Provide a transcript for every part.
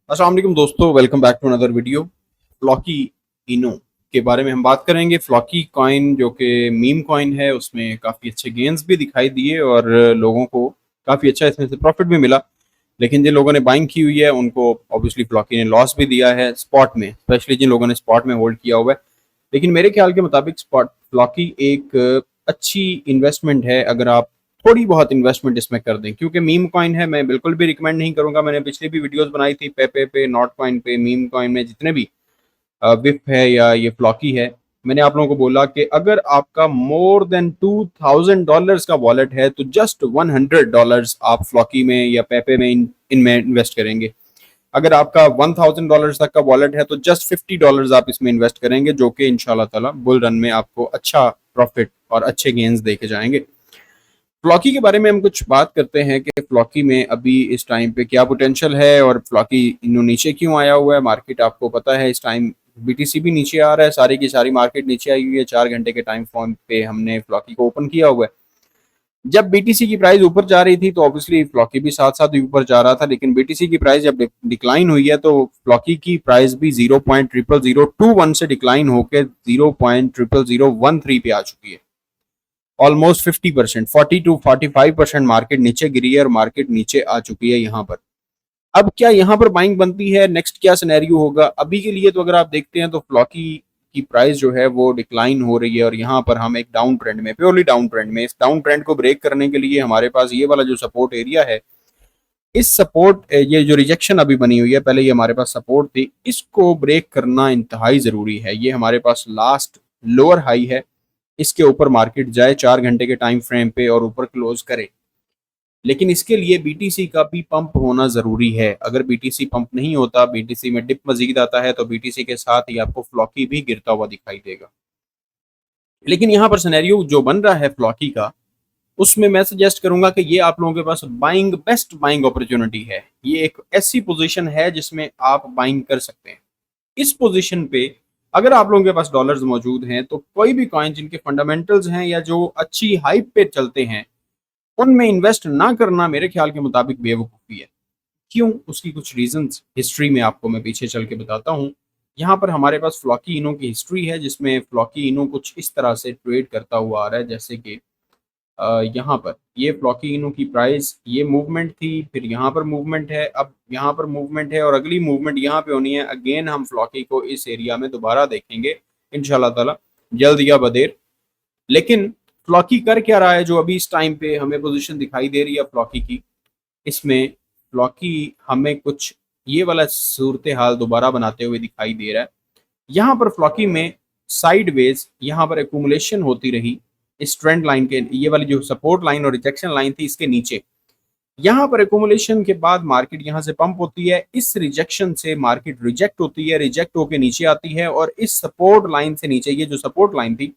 अस्सलाम वालेकुम दोस्तों, welcome back to another video. Floki Inu के बारे में हम बात करेंगे। फ्लॉकी कॉइन जो कि मीम कॉइन है, उसमें काफ़ी अच्छे गेंस भी दिखाई दिए और लोगों को काफ़ी अच्छा इसमें से प्रॉफिट भी मिला। लेकिन जिन लोगों ने बाइंग की हुई है उनको ऑब्वियसली फ्लॉकी ने लॉस भी दिया है स्पॉट में, स्पेशली जिन लोगों ने स्पॉट में होल्ड किया हुआ है। लेकिन मेरे ख्याल के मुताबिक स्पॉट फ्लॉकी एक अच्छी इन्वेस्टमेंट है अगर आप थोड़ी बहुत इन्वेस्टमेंट इसमें कर दें, क्योंकि मीम कॉइन है। मैं बिल्कुल भी रिकमेंड नहीं करूंगा। मैंने पिछली भी वीडियोस बनाई थी पे नॉट कॉइन पे, मीम कॉइन में जितने भी विप है या ये फ्लॉकी है। मैंने आप लोगों को बोला कि अगर आपका मोर देन $2000 का वॉलेट है तो जस्ट $100 आप फ्लॉकी में या पेपे में इनमें इन्वेस्ट करेंगे। अगर आपका $1000 तक का वॉलेट है तो जस्ट $50 आप इसमें इन्वेस्ट करेंगे, जो कि इंशाल्लाह ताला बुल रन में आपको अच्छा प्रॉफिट और अच्छे गेन्स देके जाएंगे। फ्लॉकी के बारे में हम कुछ बात करते हैं कि फ्लॉकी में अभी इस टाइम पे क्या पोटेंशियल है और फ्लॉकी इन्हों नीचे क्यों आया हुआ है। मार्केट आपको पता है इस टाइम बीटीसी भी नीचे आ रहा है, सारी की सारी मार्केट नीचे आई हुई है। 4 घंटे के टाइम फ्रेम पे हमने फ्लॉकी को ओपन किया हुआ है। जब बीटीसी की प्राइस ऊपर जा रही थी तो ऑब्वियसली फ्लॉकी भी साथ साथ ऊपर जा रहा था, लेकिन बीटीसी की प्राइस जब डिक्लाइन हुई है तो फ्लॉकी की प्राइस भी 0.0021 से डिक्लाइन होकर 0.0013 पे आ चुकी है। ऑलमोस्ट 50%, 40 to 45% मार्केट नीचे गिरी है और मार्केट नीचे आ चुकी है यहाँ पर। अब क्या यहाँ पर बाइंग बनती है? नेक्स्ट क्या सिनेरियो होगा? अभी के लिए तो अगर आप देखते हैं तो फ्लॉकी की प्राइस जो है वो डिक्लाइन हो रही है और यहाँ पर हम एक डाउन ट्रेंड में, प्योरली डाउन ट्रेंड में, इस डाउन ट्रेंड को ब्रेक करने के लिए हमारे पास ये वाला जो सपोर्ट एरिया है, इस सपोर्ट, ये जो रिजेक्शन अभी बनी हुई है, पहले ये हमारे पास सपोर्ट थी, इसको ब्रेक करना इंतहाई जरूरी है। ये हमारे पास लास्ट लोअर हाई है, इसके ऊपर मार्केट जाए 4 घंटे के टाइम फ्रेम पे और ऊपर क्लोज करे। लेकिन इसके लिए बीटीसी का भी पंप होना जरूरी है। अगर बीटीसी पंप नहीं होता, बीटीसी में डिप मजीद आता है, तो बीटीसी के साथ ही आपको फ्लॉकी भी गिरता हुआ दिखाई देगा। लेकिन यहाँ पर सिनेरियो जो बन रहा है फ्लॉकी का, उसमें मैं सजेस्ट करूंगा कि ये आप लोगों के पास बाइंग, बेस्ट बाइंग अपॉर्चुनिटी है। ये एक ऐसी पोजीशन है जिसमें आप बाइंग कर सकते हैं। इस पोजीशन पे अगर आप लोगों के पास डॉलर्स मौजूद हैं तो कोई भी कॉइन जिनके फंडामेंटल्स हैं या जो अच्छी हाइप पे चलते हैं, उनमें इन्वेस्ट ना करना मेरे ख्याल के मुताबिक बेवकूफ़ी है। क्यों? उसकी कुछ रीजंस हिस्ट्री में आपको मैं पीछे चल के बताता हूँ। यहाँ पर हमारे पास फ्लॉकी इनो की हिस्ट्री है, जिसमें फ्लॉकी इनो कुछ इस तरह से ट्रेड करता हुआ आ रहा है, जैसे कि यहाँ पर ये फ्लॉकी इनो की प्राइस, ये मूवमेंट थी, फिर यहाँ पर मूवमेंट है, अब यहाँ पर मूवमेंट है और अगली मूवमेंट यहाँ पे होनी है। अगेन हम फ्लॉकी को इस एरिया में दोबारा देखेंगे इंशाल्लाह ताला, जल्द या बदेर। लेकिन फ्लॉकी कर क्या रहा है जो अभी इस टाइम पे हमें पोजीशन दिखाई दे रही है फ्लॉकी की? इसमें फ्लॉकी हमें कुछ ये वाला सूरत हाल दोबारा बनाते हुए दिखाई दे रहा है। यहाँ पर फ्लॉकी में साइडवेज यहाँ पर एकुमुलेशन होती रही इस ट्रेंड लाइन के, ये वाली जो सपोर्ट लाइन और रिजेक्शन लाइन थी इसके नीचे। यहाँ पर एकुमुलेशन के बाद मार्केट यहाँ से पंप होती है, इस रिजेक्शन से मार्केट रिजेक्ट होती है, रिजेक्ट होकर नीचे आती है और इस सपोर्ट लाइन से नीचे, ये जो सपोर्ट लाइन थी,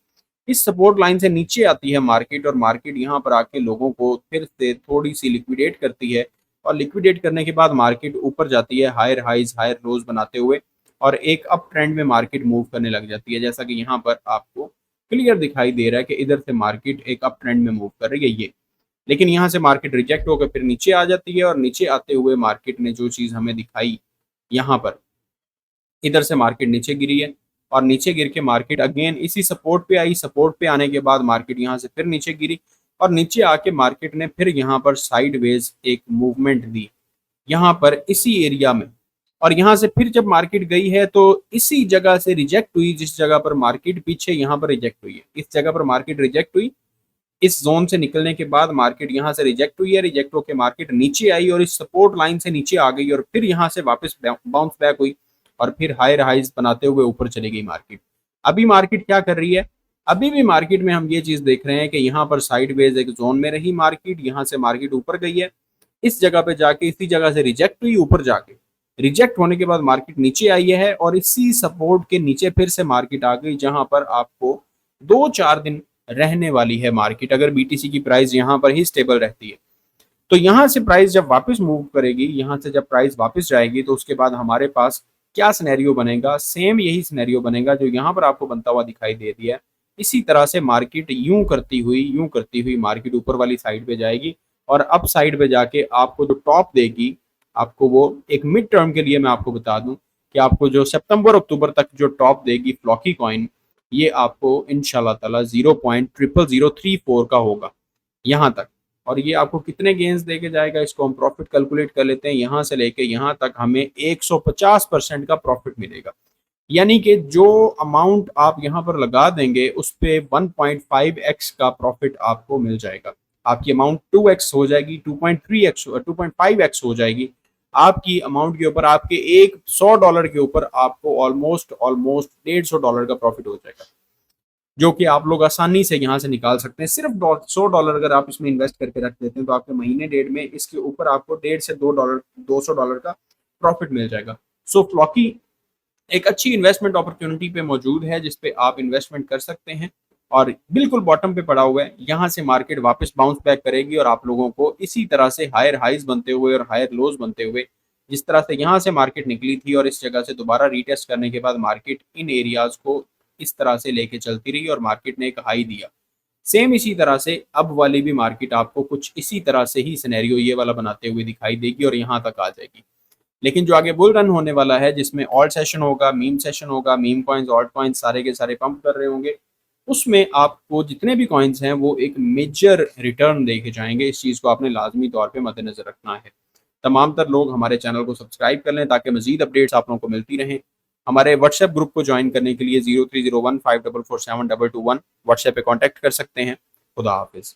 इस सपोर्ट लाइन से नीचे आती है मार्केट और मार्केट यहाँ पर आके लोगों को फिर से थोड़ी सी लिक्विडेट करती है और लिक्विडेट करने के बाद मार्केट ऊपर जाती है हायर हाइज हायर लोज बनाते हुए और एक अप ट्रेंड में मार्केट मूव करने लग जाती है। जैसा कि यहाँ पर आपको क्लियर दिखाई दे रहा है कि इधर से मार्केट एक अप ट्रेंड में मूव कर रही है ये। लेकिन यहाँ से मार्केट रिजेक्ट होकर फिर नीचे आ जाती है और नीचे आते हुए मार्केट ने जो चीज़ हमें दिखाई, यहाँ पर इधर से मार्केट नीचे गिरी है और नीचे गिर के मार्केट अगेन इसी सपोर्ट पे आई। सपोर्ट पे आने के बाद मार्केट यहाँ से फिर नीचे गिरी और नीचे आके मार्केट ने फिर यहाँ पर साइडवेज एक मूवमेंट दी यहाँ पर इसी एरिया में। और यहाँ से फिर जब मार्केट गई है तो इसी जगह से रिजेक्ट हुई, जिस जगह पर मार्केट पीछे यहाँ पर रिजेक्ट हुई है, इस जगह पर मार्केट रिजेक्ट हुई। इस जोन से निकलने के बाद मार्केट यहाँ से रिजेक्ट हुई है, रिजेक्ट होकर मार्केट नीचे आई और इस सपोर्ट लाइन से नीचे आ गई और फिर यहाँ से वापस बाउंस बैक हुई और फिर हायर हाइज बनाते हुए ऊपर चली गई मार्केट। अभी मार्केट क्या कर रही है? अभी भी मार्केट में हम ये चीज देख रहे हैं कि यहाँ पर साइडवेज एक जोन में रही मार्केट, यहाँ से मार्केट ऊपर गई है, इस जगह पे जाके इसी जगह से रिजेक्ट हुई, ऊपर जाके रिजेक्ट होने के बाद मार्केट नीचे आई है और इसी सपोर्ट के नीचे फिर से मार्केट आ गई, जहां पर आपको 2-4 दिन रहने वाली है मार्केट अगर बीटीसी की प्राइस यहाँ पर ही स्टेबल रहती है। तो यहाँ से प्राइस जब वापस मूव करेगी, यहाँ से जब प्राइस वापस जाएगी, तो उसके बाद हमारे पास क्या सिनेरियो बनेगा? सेम यही सिनेरियो बनेगा जो यहाँ पर आपको बनता हुआ दिखाई दे दिया है। इसी तरह से मार्केट यूं करती हुई मार्केट ऊपर वाली साइड पे जाएगी और अप साइड पे जाके आपको जो टॉप देगी, आपको वो एक मिड टर्म के लिए मैं आपको बता दूं कि आपको जो सितंबर अक्टूबर तक जो टॉप देगी फ्लॉकी कॉइन, ये आपको इंशाल्लाह ताला 0.00034 का होगा यहाँ तक। और ये आपको कितने गेंस देके जाएगा, इसको हम प्रॉफिट कैलकुलेट कर लेते हैं। यहाँ से लेके यहाँ तक हमें 150% का प्रॉफिट मिलेगा। यानी कि जो अमाउंट आप यहाँ पर लगा देंगे उस पे 1.5x का प्रॉफिट आपको मिल जाएगा। आपकी अमाउंट 2x हो जाएगी, 2.3x 2.5x हो जाएगी आपकी अमाउंट के ऊपर। आपके एक $100 के ऊपर आपको ऑलमोस्ट ऑलमोस्ट $150 का प्रॉफिट हो जाएगा, जो कि आप लोग आसानी से यहाँ से निकाल सकते हैं। सिर्फ $100 अगर आप इसमें इन्वेस्ट करके रख देते हैं तो आपके महीने डेढ़ में इसके ऊपर आपको $150 से $200 का प्रॉफिट मिल जाएगा। सो फ्लॉकी एक अच्छी इन्वेस्टमेंट अपॉर्चुनिटी पे मौजूद है जिस पे आप इन्वेस्टमेंट कर सकते हैं, और बिल्कुल बॉटम पे पड़ा हुआ है। यहाँ से मार्केट वापस बाउंस बैक करेगी और आप लोगों को इसी तरह से हायर हाइज बनते हुए और हायर लोज बनते हुए, जिस तरह से यहाँ से मार्केट निकली थी और इस जगह से दोबारा रीटेस्ट करने के बाद मार्केट इन एरियाज को इस तरह से लेके चलती रही और मार्केट ने एक हाई दिया, सेम इसी तरह से अब वाली भी मार्केट आपको कुछ इसी तरह से ही सिनेरियो ये वाला बनाते हुए दिखाई देगी और यहाँ तक आ जाएगी। लेकिन जो आगे बुल रन होने वाला है जिसमें ऑल्ट सेशन होगा, मीम सेशन होगा, मीम कॉइन्स ऑल्ट कॉइन्स सारे के सारे पंप कर रहे होंगे, उसमें आपको जितने भी कॉइन्स हैं वो एक मेजर रिटर्न देके जाएंगे। इस चीज़ को आपने लाजमी तौर पे मद्देनजर रखना है। तमाम तर लोग हमारे चैनल को सब्सक्राइब कर लें ताकि मजीद अपडेट्स आप लोगों को मिलती रहें। हमारे व्हाट्सएप ग्रुप को ज्वाइन करने के लिए 0301544722 व्हाट्सएप पे कॉन्टैक्ट कर सकते हैं। खुदा हाफिज़।